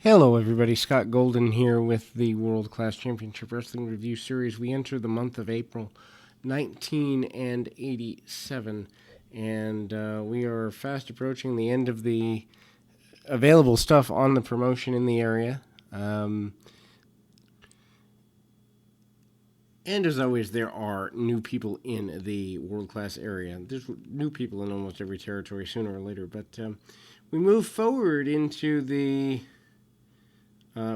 Hello, everybody. Scott Golden here with the World Class Championship Wrestling Review Series. We enter the month of April 1987, and we are fast approaching the end of the available stuff on the promotion in the area. And as always, there are new people in the world class area. There's new people in almost every territory sooner or later, but we move forward into the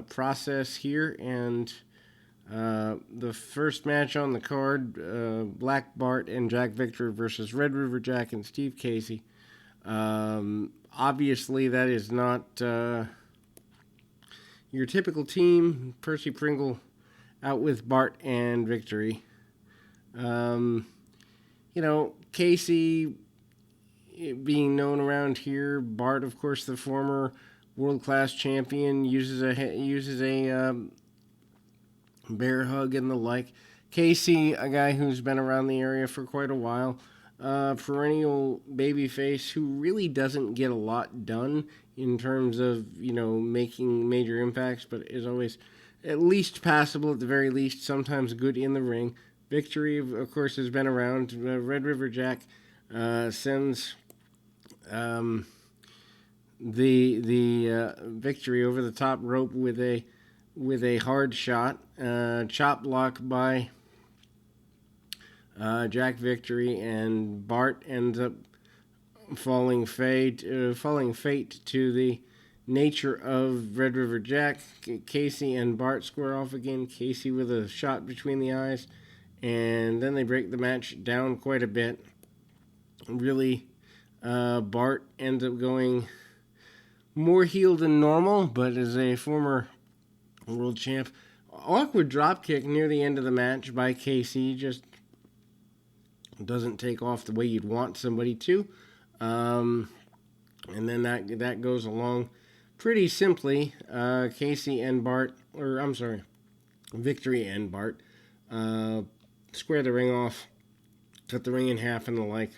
process here, and the first match on the card, Black Bart and Jack Victor versus Red River Jack and Steve Casey. Obviously, that is not your typical team. Percy Pringle out with Bart and Victory. Casey being known around here. Bart, of course, the former world-class champion, uses a bear hug and the like. Casey, a guy who's been around the area for quite a while, perennial babyface who really doesn't get a lot done in terms of making major impacts, but is always at least passable, at the very least, sometimes good in the ring. Victory, of course, has been around. Red River Jack sends the Victory over the top rope with a hard shot, chop block by Jack Victory, and Bart ends up falling fate to the nature of Red River Jack. Casey and Bart square off again. Casey with a shot between the eyes, and then they break the match down quite a bit. Really, Bart ends up going more heel than normal, but as a former world champ. Awkward dropkick near the end of the match by Casey. Just doesn't take off the way you'd want somebody to. And then that goes along pretty simply. Casey and Bart, Victory and Bart, square the ring off, cut the ring in half and the like.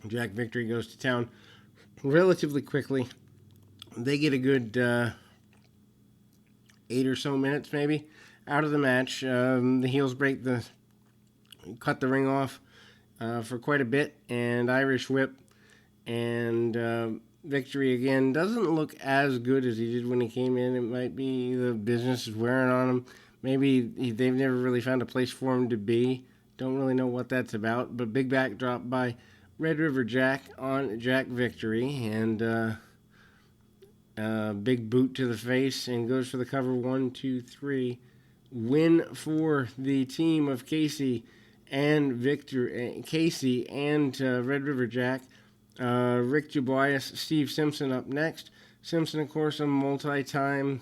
Jack Victory goes to town relatively quickly. They get a good 8 or so minutes, maybe, out of the match. The heels cut the ring off for quite a bit, and Irish whip. And Victory again doesn't look as good as he did when he came in. It might be the business is wearing on him. Maybe they've never really found a place for him to be. Don't really know what that's about. But big backdrop by Red River Jack on Jack Victory, and big boot to the face, and goes for the cover. 1, 2, 3. Win for the team of Casey and Casey and Red River Jack. Rick Dubois, Steve Simpson up next. Simpson, of course, a multi-time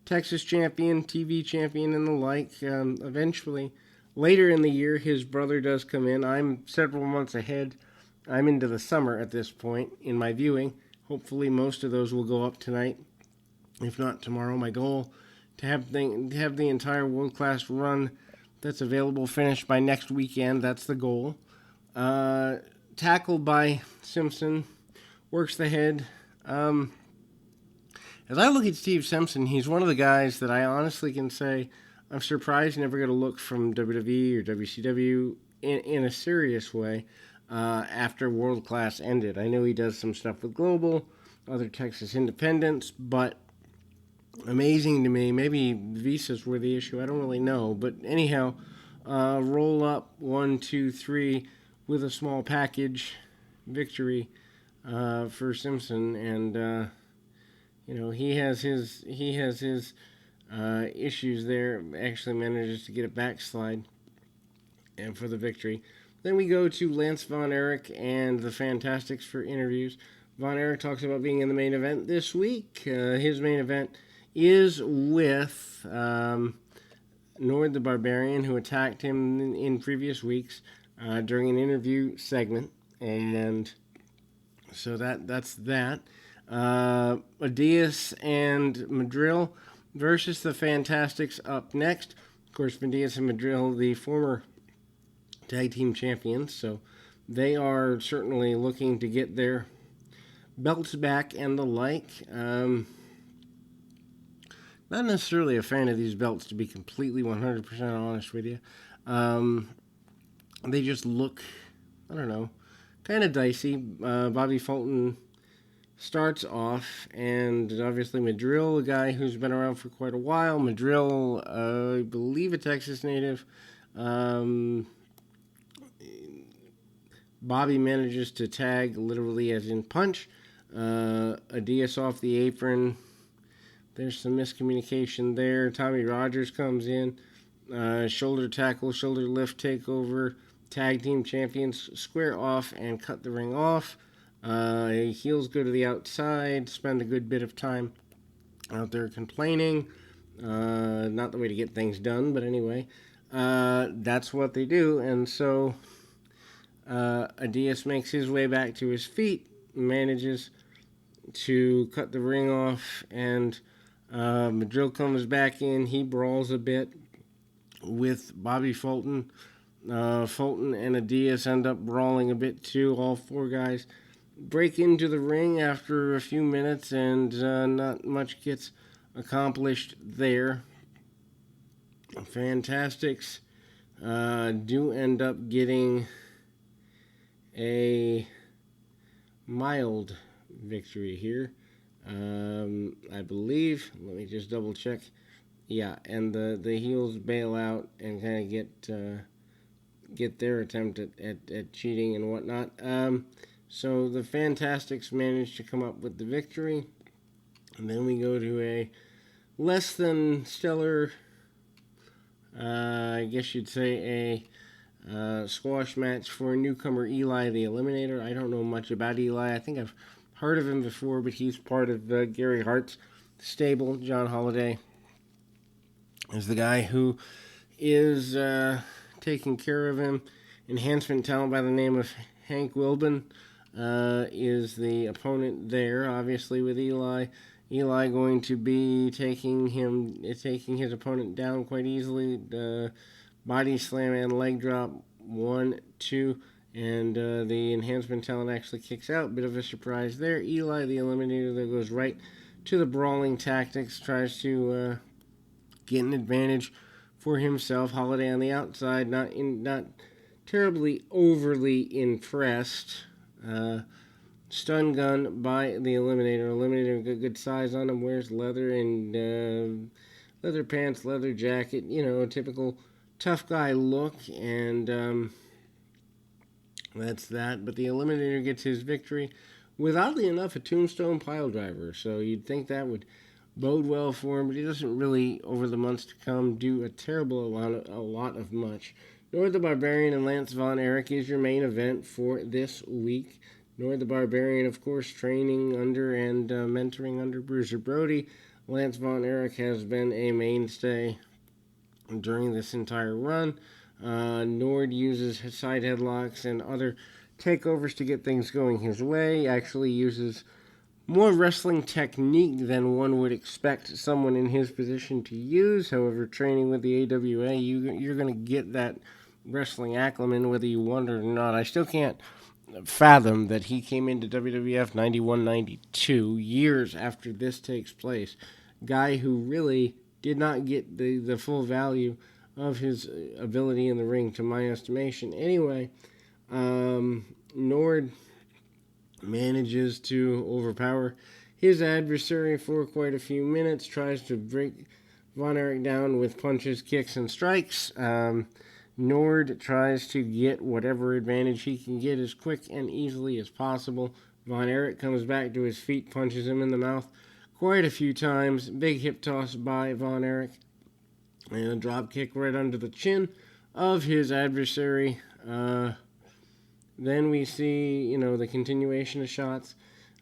Texas champion, TV champion, and the like. Eventually, later in the year, his brother does come in. I'm several months ahead. I'm into the summer at this point in my viewing. Hopefully, most of those will go up tonight, if not tomorrow. My goal to have the entire world-class run that's available finished by next weekend. That's the goal. Tackled by Simpson, works the head. As I look at Steve Simpson, he's one of the guys that I honestly can say I'm surprised never got a look from WWE or WCW in a serious way after World Class ended. I know he does some stuff with Global, other Texas independents, but amazing to me. Maybe visas were the issue. I don't really know. But anyhow, roll up 1, 2, 3 with a small package victory for Simpson, and he has his issues there. Actually manages to get a backslide and for the victory. Then we go to Lance Von Erich and the Fantastics for interviews. Von Erich talks about being in the main event this week. His main event is with Nord the Barbarian, who attacked him in previous weeks during an interview segment. And so that's that. Adias and Madril versus the Fantastics up next. Of course, Adias and Madril, the former tag team champions, so they are certainly looking to get their belts back and the like. not necessarily a fan of these belts, to be completely 100% honest with you. They just look, I don't know, kind of dicey. Bobby Fulton starts off, and obviously Madrill, a guy who's been around for quite a while. Madrill, I believe a Texas native. Bobby manages to tag, literally as in punch, Adias off the apron. There's some miscommunication there. Tommy Rogers comes in. Shoulder tackle, shoulder lift takeover. Tag team champions square off and cut the ring off. Heels go to the outside, spend a good bit of time out there complaining. Not the way to get things done, but anyway, that's what they do. And so Adias makes his way back to his feet, manages to cut the ring off, and Madrill comes back in. He brawls a bit with Bobby Fulton. Fulton and Adias end up brawling a bit too. All four guys break into the ring after a few minutes, and not much gets accomplished there. Fantastics do end up getting a mild victory here. I believe, let me just double check. Yeah, and the heels bail out and kind of get their attempt at cheating and whatnot. So the Fantastics managed to come up with the victory. And then we go to a less than stellar, I guess you'd say a squash match for newcomer Eli the Eliminator. I don't know much about Eli. I think I've heard of him before, but he's part of Gary Hart's stable. John Holiday is the guy who is taking care of him. Enhancement talent by the name of Hank Wilbin is the opponent there, obviously, with Eli. Eli going to be taking his opponent down quite easily. Body slam and leg drop, 1, 2, and the enhancement talent actually kicks out. Bit of a surprise there. Eli, the Eliminator, that goes right to the brawling tactics, tries to get an advantage for himself. Holiday on the outside, not terribly overly impressed. Stun gun by the Eliminator. Eliminator, good size on him, wears leather and leather pants, leather jacket, typical tough guy look, and that's that. But the Eliminator gets his victory with, oddly enough, a tombstone pile driver. So you'd think that would bode well for him, but he doesn't really, over the months to come, do a lot of much. Nord the Barbarian and Lance Von Erich is your main event for this week. Nord the Barbarian, of course, training under and mentoring under Bruiser Brody. Lance Von Erich has been a mainstay during this entire run. Nord uses side headlocks and other takeovers to get things going his way. Actually uses more wrestling technique than one would expect someone in his position to use. However, training with the AWA, you're going to get that wrestling acumen whether you want it or not. I still can't fathom that he came into WWF 91-92, years after this takes place. Guy who really did not get the full value of his ability in the ring, to my estimation. Anyway, Nord manages to overpower his adversary for quite a few minutes, tries to break Von Erich down with punches, kicks, and strikes. Nord tries to get whatever advantage he can get as quick and easily as possible. Von Erich comes back to his feet, punches him in the mouth quite a few times. Big hip toss by Von Erich, and a drop kick right under the chin of his adversary. Then we see, the continuation of shots.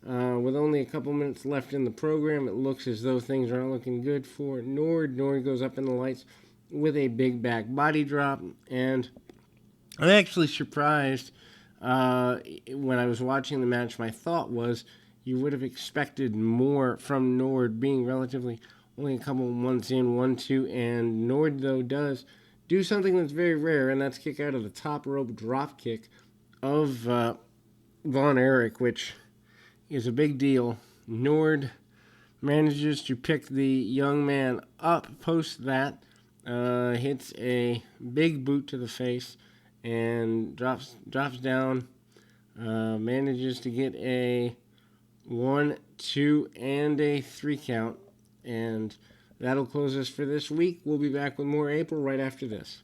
With only a couple minutes left in the program, it looks as though things aren't looking good for Nord. Nord goes up in the lights with a big back body drop, and I'm actually surprised when I was watching the match. My thought was you would have expected more from Nord, being relatively only a couple months in, 1-2, and Nord, though, does do something that's very rare, and that's kick out of the top rope drop kick of Von Erich, which is a big deal. Nord manages to pick the young man up post that, hits a big boot to the face, and drops down. Manages to get a 1, 2, and a 3 count, and that'll close us for this week. We'll be back with more April right after this.